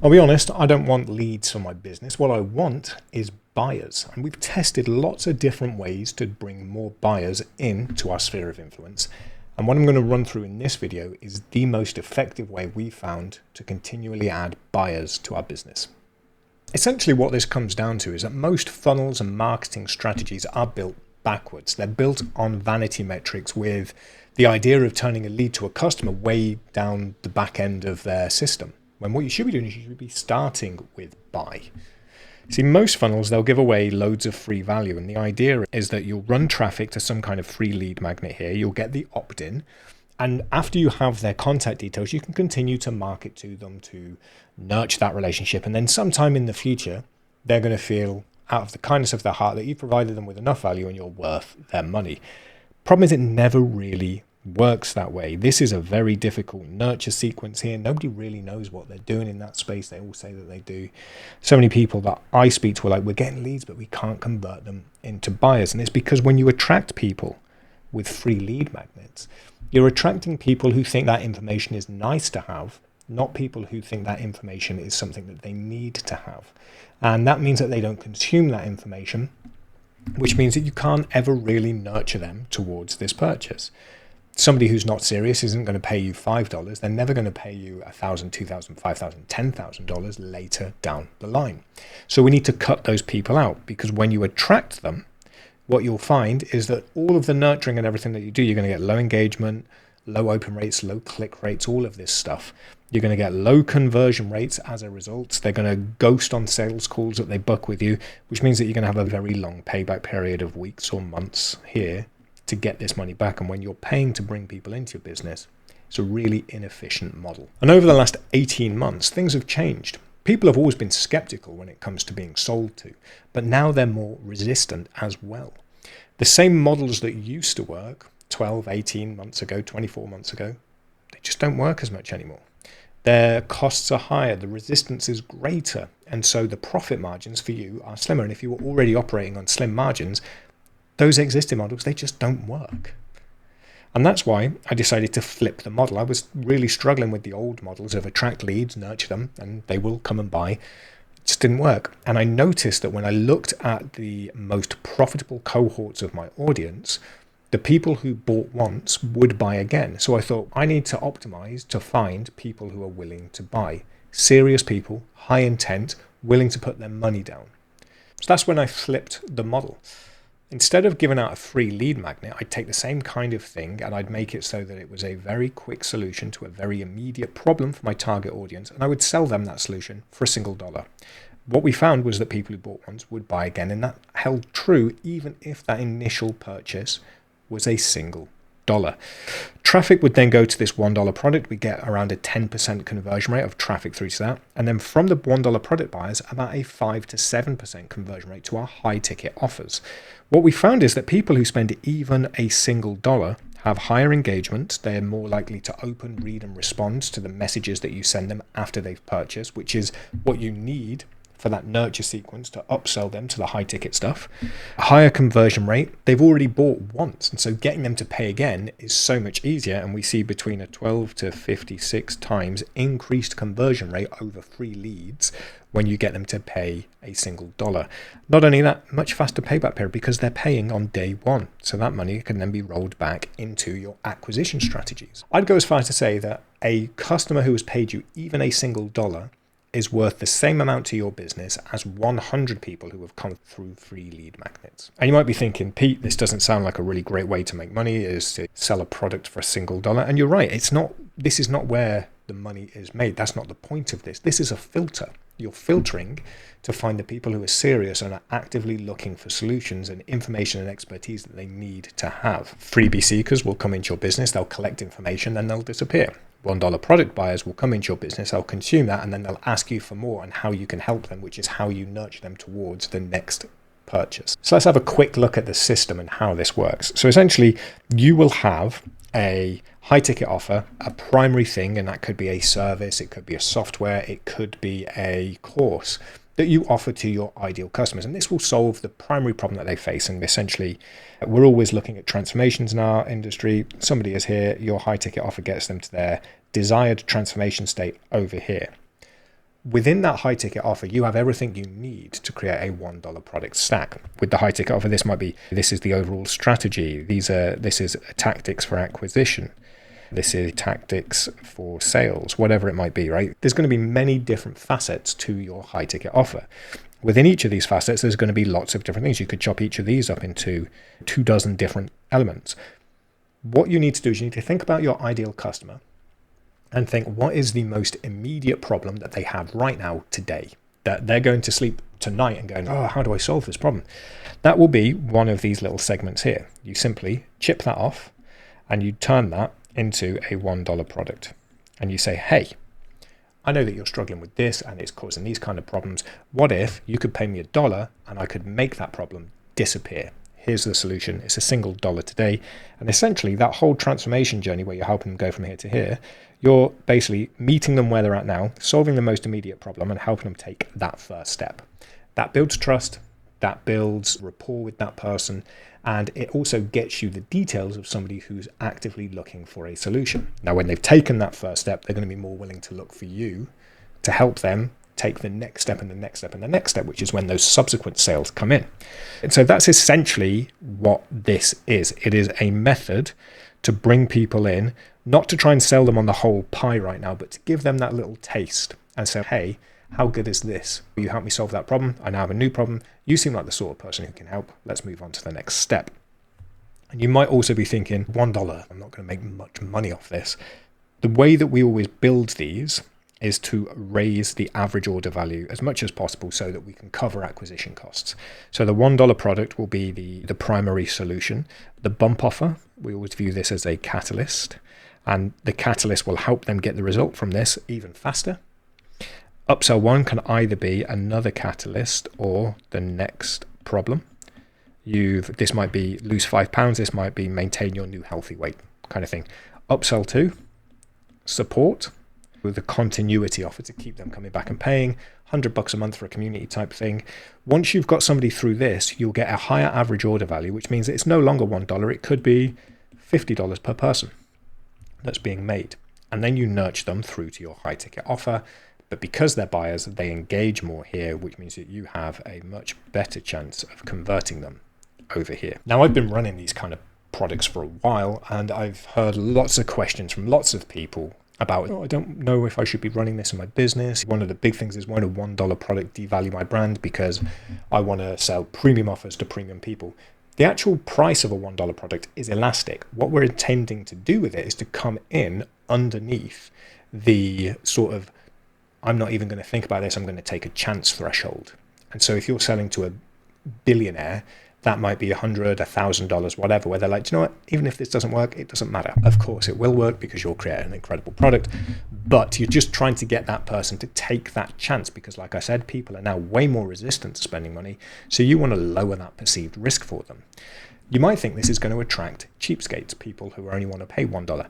I'll be honest, I don't want leads for my business. What I want is buyers. And we've tested lots of different ways to bring more buyers into our sphere of influence. And what I'm going to run through in this video is the most effective way we found to continually add buyers to our business. Essentially what this comes down to is that most funnels and marketing strategies are built backwards. They're built on vanity metrics with the idea of turning a lead to a customer way down the back end of their system. When what you should be doing is you should be starting with buy. See, most funnels, they'll give away loads of free value. And the idea is that you'll run traffic to some kind of free lead magnet here. You'll get the opt-in. And after you have their contact details, you can continue to market to them to nurture that relationship. And then sometime in the future, they're going to feel out of the kindness of their heart that you've provided them with enough value and you're worth their money. Problem is, it never really works that way. This is a very difficult nurture sequence here. Nobody really knows what they're doing in that space. They all say that they do. So many people that I speak to are like, we're getting leads, but we can't convert them into buyers. And it's because when you attract people with free lead magnets, you're attracting people who think that information is nice to have, not people who think that information is something that they need to have. And that means that they don't consume that information, which means that you can't ever really nurture them towards this purchase. Somebody who's not serious isn't going to pay you $5. They're never going to pay you $1,000, $2,000, $5,000, $10,000 later down the line. So we need to cut those people out, because when you attract them, what you'll find is that all of the nurturing and everything that you do, you're going to get low engagement, low open rates, low click rates, all of this stuff. You're going to get low conversion rates as a result. They're going to ghost on sales calls that they book with you, which means that you're going to have a very long payback period of weeks or months here to get this money back. And when you're paying to bring people into your business, it's a really inefficient model. And over the last 18 months, things have changed. People have always been skeptical when it comes to being sold to, but now they're more resistant as well. The same models that used to work 12, 18 months ago, 24 months ago, they just don't work as much anymore. Their costs are higher, the resistance is greater, and so the profit margins for you are slimmer. And if you were already operating on slim margins, those existing models, they just don't work. And that's why I decided to flip the model. I was really struggling with the old models of attract leads, nurture them, and they will come and buy. It just didn't work. And I noticed that when I looked at the most profitable cohorts of my audience, the people who bought once would buy again. So I thought, I need to optimize to find people who are willing to buy. Serious people, high intent, willing to put their money down. So that's when I flipped the model. Instead of giving out a free lead magnet, I'd take the same kind of thing and I'd make it so that it was a very quick solution to a very immediate problem for my target audience. And I would sell them that solution for $1. What we found was that people who bought once would buy again. And that held true even if that initial purchase was $1. Traffic would then go to this $1 product. We get around a 10% conversion rate of traffic through to that. And then from the $1 product buyers, about a 5 to 7% conversion rate to our high ticket offers. What we found is that people who spend even $1 have higher engagement. They're more likely to open, read, and respond to the messages that you send them after they've purchased, which is what you need for that nurture sequence to upsell them to the high ticket stuff. A higher conversion rate. They've already bought once, and so getting them to pay again is so much easier. And we see between a 12 to 56 times increased conversion rate over free leads when you get them to pay $1. Not only that, much faster payback period because they're paying on day one. So that money can then be rolled back into your acquisition strategies. I'd go as far as to say that a customer who has paid you even $1 is worth the same amount to your business as 100 people who have come through free lead magnets. And you might be thinking, Pete, this doesn't sound like a really great way to make money, is to sell a product for $1. And you're right, this is not where the money is made. That's not the point of this. This is a filter. You're filtering to find the people who are serious and are actively looking for solutions and information and expertise that they need to have. Freebie seekers will come into your business, they'll collect information, then they'll disappear. $1 product buyers will come into your business, they'll consume that, and then they'll ask you for more and how you can help them, which is how you nurture them towards the next purchase. So let's have a quick look at the system and how this works. So essentially, you will have a high ticket offer, a primary thing, and that could be a service, it could be a software, it could be a course that you offer to your ideal customers. And this will solve the primary problem that they face. And essentially, we're always looking at transformations in our industry. Somebody is here, your high ticket offer gets them to their desired transformation state over here. Within that high ticket offer, you have everything you need to create a $1 product stack. With the high ticket offer, this is the overall strategy. This is tactics for acquisition. This is tactics for sales, whatever it might be, right? There's going to be many different facets to your high ticket offer. Within each of these facets, there's going to be lots of different things. You could chop each of these up into 24 different elements. What you need to do is you need to think about your ideal customer and think, what is the most immediate problem that they have right now today, that they're going to sleep tonight and going, oh, how do I solve this problem? That will be one of these little segments here. You simply chip that off and you turn that into a $1 product. And you say, hey, I know that you're struggling with this and it's causing these kind of problems. What if you could pay me $1 and I could make that problem disappear? Here's the solution. It's a single dollar today. And essentially that whole transformation journey where you're helping them go from here to here, you're basically meeting them where they're at now, solving the most immediate problem and helping them take that first step. That builds trust, that builds rapport with that person, and it also gets you the details of somebody who's actively looking for a solution. Now, when they've taken that first step, they're going to be more willing to look for you to help them take the next step and the next step and the next step, which is when those subsequent sales come in. And so that's essentially what this is. It is a method to bring people in, not to try and sell them on the whole pie right now, but to give them that little taste and say, hey, how good is this? Will you help me solve that problem? I now have a new problem. You seem like the sort of person who can help. Let's move on to the next step. And you might also be thinking, $1, I'm not going to make much money off this. The way that we always build these is to raise the average order value as much as possible so that we can cover acquisition costs. So the $1 product will be the primary solution. The bump offer, we always view this as a catalyst, and the catalyst will help them get the result from this even faster. Upsell 1 can either be another catalyst or the next problem. This might be lose 5 pounds, this might be maintain your new healthy weight kind of thing. Upsell 2, support, with a continuity offer to keep them coming back and paying $100 a month for a community type thing. Once you've got somebody through this, you'll get a higher average order value, which means that it's no longer $1, it could be $50 per person that's being made. And then you nurture them through to your high ticket offer. But because they're buyers, they engage more here, which means that you have a much better chance of converting them over here. Now, I've been running these kind of products for a while, and I've heard lots of questions from lots of people about, I don't know if I should be running this in my business. One of the big things is, why would a $1 product devalue my brand? Because I want to sell premium offers to premium people. The actual price of a $1 product is elastic. What we're intending to do with it is to come in underneath the sort of, I'm not even going to think about this, I'm going to take a chance threshold. And so if you're selling to a billionaire, that might be $100, $1,000, whatever, where they're like, do you know what, even if this doesn't work, it doesn't matter. Of course it will work because you'll create an incredible product, but you're just trying to get that person to take that chance because, like I said, people are now way more resistant to spending money. So you want to lower that perceived risk for them. You might think this is going to attract cheapskates, people who only want to pay $1.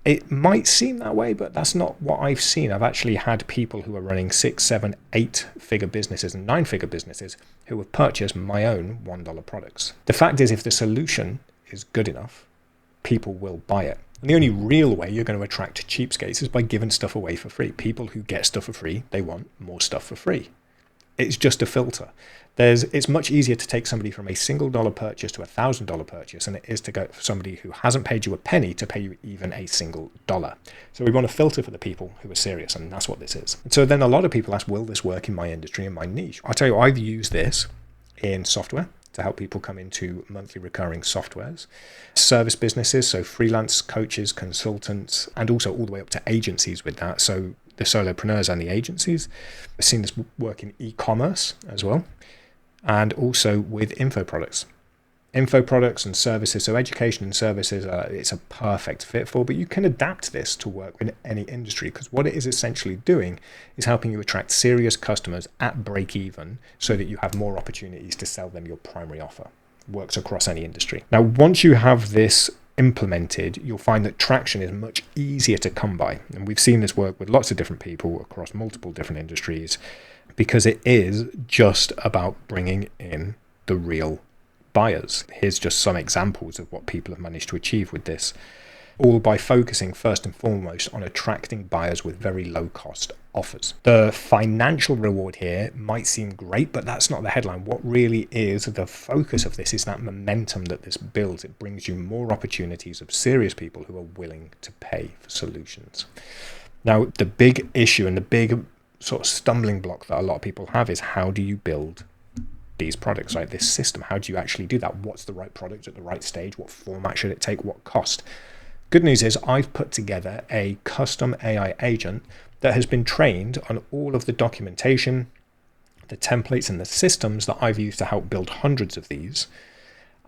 It might seem that way, but that's not what I've seen. I've actually had people who are running 6, 7, 8-figure businesses and 9-figure businesses who have purchased my own $1 products. The fact is, if the solution is good enough, people will buy it. And the only real way you're going to attract cheapskates is by giving stuff away for free. People who get stuff for free, they want more stuff for free. It's just a filter. It's much easier to take somebody from a single dollar purchase to $1,000 purchase than it is to go for somebody who hasn't paid you a penny to pay you even a single dollar. So we want to filter for the people who are serious, and that's what this is. And so then a lot of people ask, will this work in my industry, in my niche? I'll tell you, I've used this in software to help people come into monthly recurring softwares, service businesses, so freelance coaches, consultants, and also all the way up to agencies with that. So the solopreneurs and the agencies. I've seen this work in e-commerce as well, and also with info products and services. So education and services, it's a perfect fit for, but you can adapt this to work in any industry, because what it is essentially doing is helping you attract serious customers at break even so that you have more opportunities to sell them your primary offer. Works across any industry. Now, once you have this implemented, you'll find that traction is much easier to come by. And we've seen this work with lots of different people across multiple different industries, because it is just about bringing in the real buyers. Here's just some examples of what people have managed to achieve with this. all by focusing first and foremost on attracting buyers with very low cost offers. The financial reward here might seem great, but that's not the headline. What really is the focus of this is that momentum that this builds. It brings you more opportunities of serious people who are willing to pay for solutions. Now, the big issue and the big sort of stumbling block that a lot of people have is, how do you build these products, like this system? How do you actually do that? What's the right product at the right stage? What format should it take? What cost? Good news is I've put together a custom AI agent that has been trained on all of the documentation, the templates and the systems that I've used to help build hundreds of these.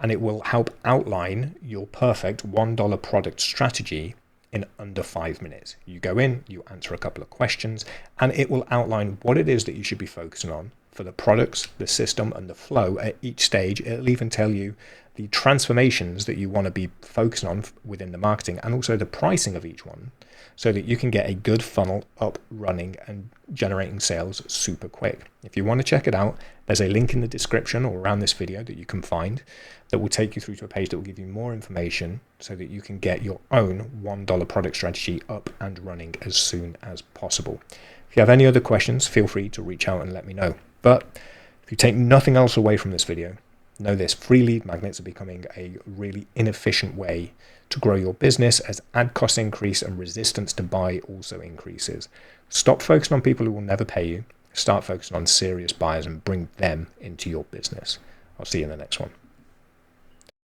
And it will help outline your perfect $1 product strategy in under 5 minutes. You go in, you answer a couple of questions, and it will outline what it is that you should be focusing on for the products, the system, and the flow at each stage. It'll even tell you the transformations that you want to be focusing on within the marketing, and also the pricing of each one, so that you can get a good funnel up running and generating sales super quick. If you want to check it out, there's a link in the description or around this video that you can find that will take you through to a page that will give you more information so that you can get your own $1 product strategy up and running as soon as possible. If you have any other questions, feel free to reach out and let me know. But if you take nothing else away from this video, know this: free lead magnets are becoming a really inefficient way to grow your business as ad costs increase and resistance to buy also increases. Stop focusing on people who will never pay you. Start focusing on serious buyers and bring them into your business. I'll see you in the next one.